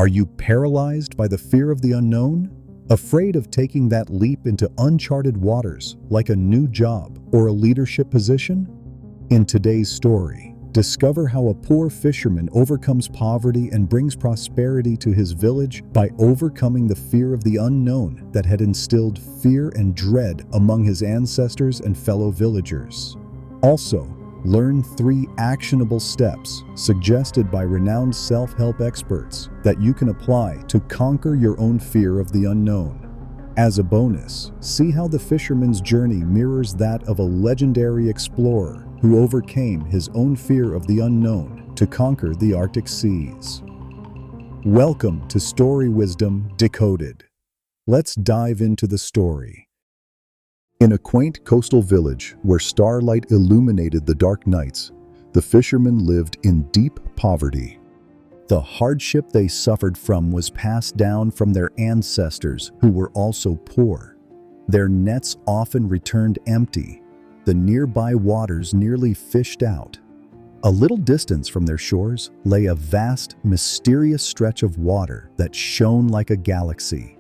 Are you paralyzed by the fear of the unknown? Afraid of taking that leap into uncharted waters, like a new job or a leadership position? In today's story, discover how a poor fisherman overcomes poverty and brings prosperity to his village by overcoming the fear of the unknown that had instilled fear and dread among his ancestors and fellow villagers. Also, learn 3 actionable steps suggested by renowned self-help experts that you can apply to conquer your own fear of the unknown. As a bonus, see how the fisherman's journey mirrors that of a legendary explorer who overcame his own fear of the unknown to conquer the Arctic seas. Welcome to Story Wisdom Decoded. Let's dive into the story. In a quaint coastal village where starlight illuminated the dark nights, the fishermen lived in deep poverty. The hardship they suffered from was passed down from their ancestors who were also poor. Their nets often returned empty, the nearby waters nearly fished out. A little distance from their shores lay a vast, mysterious stretch of water that shone like a galaxy,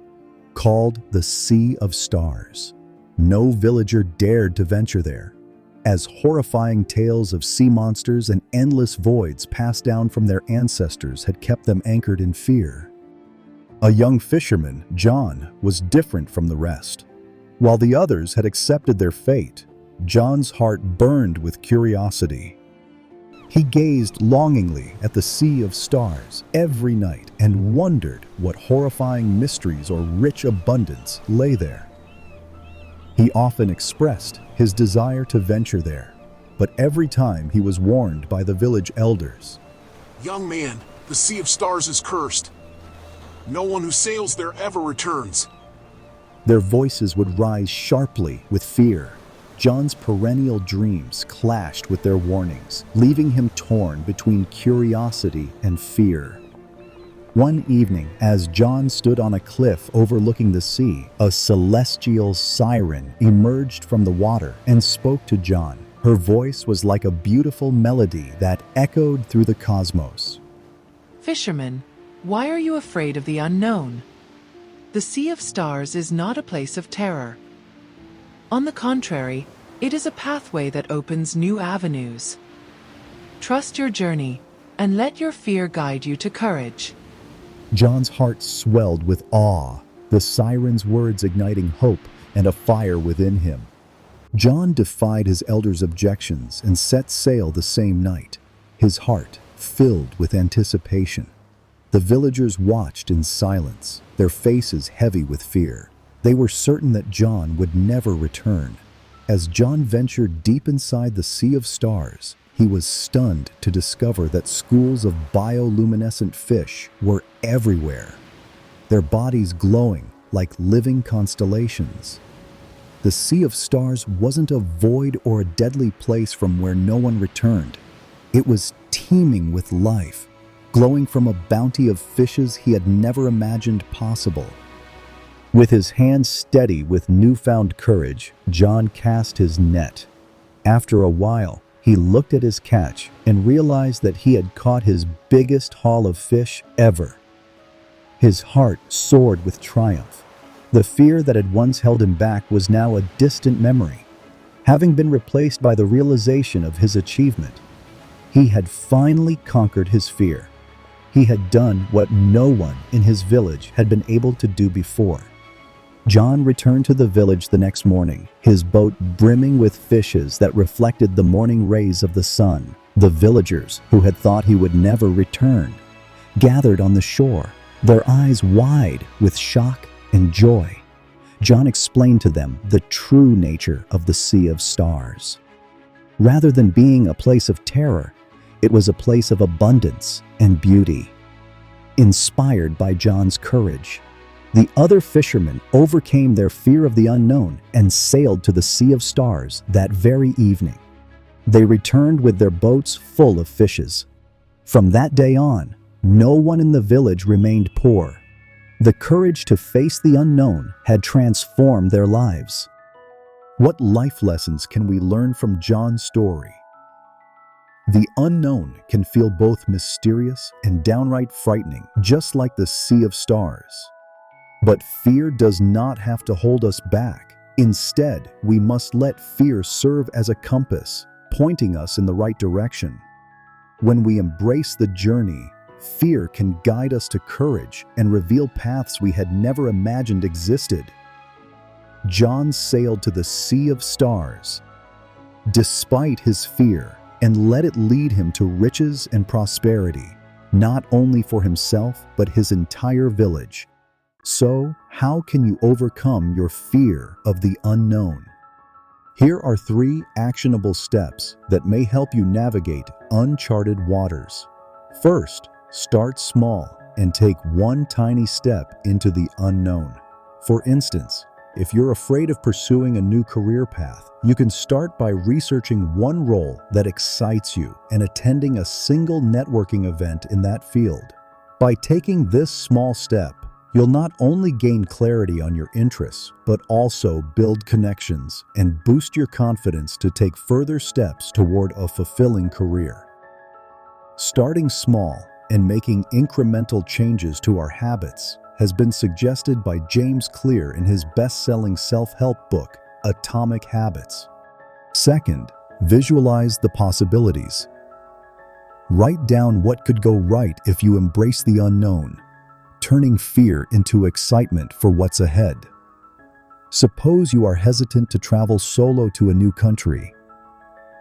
called the Sea of Stars. No villager dared to venture there, as horrifying tales of sea monsters and endless voids passed down from their ancestors had kept them anchored in fear. A young fisherman, John, was different from the rest. While the others had accepted their fate, John's heart burned with curiosity. He gazed longingly at the Sea of Stars every night and wondered what horrifying mysteries or rich abundance lay there. He often expressed his desire to venture there, but every time he was warned by the village elders. "Young man, the Sea of Stars is cursed. No one who sails there ever returns." Their voices would rise sharply with fear. John's perennial dreams clashed with their warnings, leaving him torn between curiosity and fear. One evening, as John stood on a cliff overlooking the sea, a celestial siren emerged from the water and spoke to John. Her voice was like a beautiful melody that echoed through the cosmos. "Fisherman, why are you afraid of the unknown? The Sea of Stars is not a place of terror. On the contrary, it is a pathway that opens new avenues. Trust your journey, and let your fear guide you to courage." John's heart swelled with awe, the siren's words igniting hope and a fire within him. John defied his elders' objections and set sail the same night, his heart filled with anticipation. The villagers watched in silence, their faces heavy with fear. They were certain that John would never return. As John ventured deep inside the Sea of Stars, he was stunned to discover that schools of bioluminescent fish were everywhere, their bodies glowing like living constellations. The Sea of Stars wasn't a void or a deadly place from where no one returned. It was teeming with life, glowing from a bounty of fishes he had never imagined possible. With his hands steady with newfound courage, John cast his net. After a while, he looked at his catch and realized that he had caught his biggest haul of fish ever. His heart soared with triumph. The fear that had once held him back was now a distant memory, having been replaced by the realization of his achievement. He had finally conquered his fear. He had done what no one in his village had been able to do before. John returned to the village the next morning, his boat brimming with fishes that reflected the morning rays of the sun. The villagers, who had thought he would never return, gathered on the shore, their eyes wide with shock and joy. John explained to them the true nature of the Sea of Stars. Rather than being a place of terror, it was a place of abundance and beauty. Inspired by John's courage, the other fishermen overcame their fear of the unknown and sailed to the Sea of Stars that very evening. They returned with their boats full of fishes. From that day on, no one in the village remained poor. The courage to face the unknown had transformed their lives. What life lessons can we learn from John's story? The unknown can feel both mysterious and downright frightening, just like the sea of stars. But fear does not have to hold us back. Instead, we must let fear serve as a compass, pointing us in the right direction. When we embrace the journey, fear can guide us to courage and reveal paths we had never imagined existed. John sailed to the sea of stars, despite his fear, and let it lead him to riches and prosperity, not only for himself, but his entire village. So, how can you overcome your fear of the unknown? Here are 3 actionable steps that may help you navigate uncharted waters. First, start small and take one tiny step into the unknown. For instance, if you're afraid of pursuing a new career path, you can start by researching one role that excites you and attending a single networking event in that field. By taking this small step, you'll not only gain clarity on your interests, but also build connections and boost your confidence to take further steps toward a fulfilling career. Starting small and making incremental changes to our habits has been suggested by James Clear in his best-selling self-help book, Atomic Habits. Second, visualize the possibilities. Write down what could go right if you embrace the unknown, turning fear into excitement for what's ahead. Suppose you are hesitant to travel solo to a new country.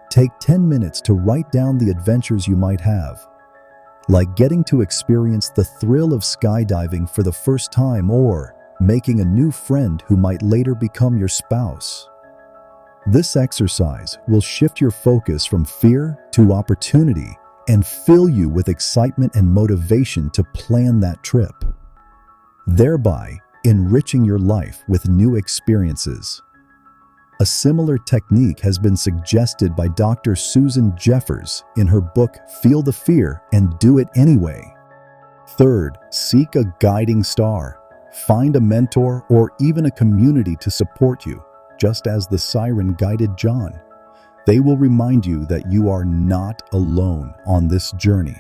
Take 10 minutes to write down the adventures you might have, like getting to experience the thrill of skydiving for the first time or making a new friend who might later become your spouse. This exercise will shift your focus from fear to opportunity and fill you with excitement and motivation to plan that trip, thereby enriching your life with new experiences. A similar technique has been suggested by Dr. Susan Jeffers in her book, Feel the Fear and Do It Anyway. Third, seek a guiding star. Find a mentor or even a community to support you, just as the siren guided John. They will remind you that you are not alone on this journey.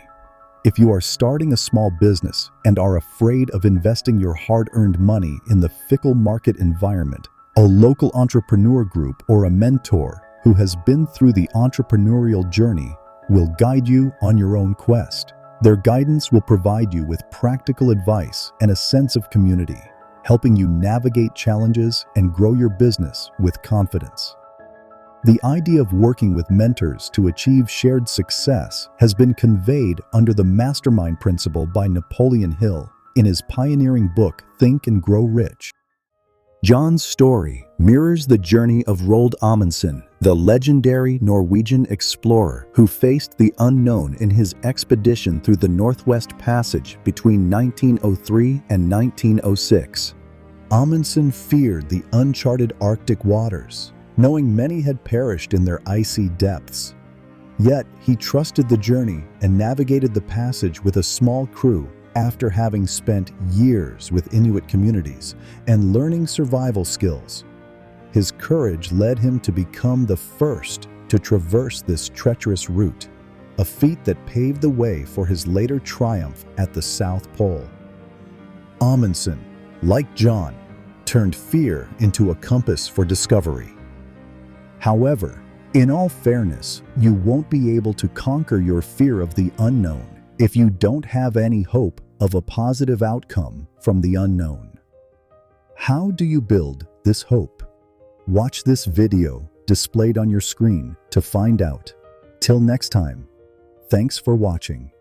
If you are starting a small business and are afraid of investing your hard-earned money in the fickle market environment, a local entrepreneur group or a mentor who has been through the entrepreneurial journey will guide you on your own quest. Their guidance will provide you with practical advice and a sense of community, helping you navigate challenges and grow your business with confidence. The idea of working with mentors to achieve shared success has been conveyed under the mastermind principle by Napoleon Hill in his pioneering book, Think and Grow Rich. John's story mirrors the journey of Roald Amundsen, the legendary Norwegian explorer who faced the unknown in his expedition through the Northwest Passage between 1903 and 1906. Amundsen feared the uncharted Arctic waters, knowing many had perished in their icy depths. Yet he trusted the journey and navigated the passage with a small crew after having spent years with Inuit communities and learning survival skills. His courage led him to become the first to traverse this treacherous route, a feat that paved the way for his later triumph at the South Pole. Amundsen, like John, turned fear into a compass for discovery. However, in all fairness, you won't be able to conquer your fear of the unknown if you don't have any hope of a positive outcome from the unknown. How do you build this hope? Watch this video displayed on your screen to find out. Till next time, thanks for watching.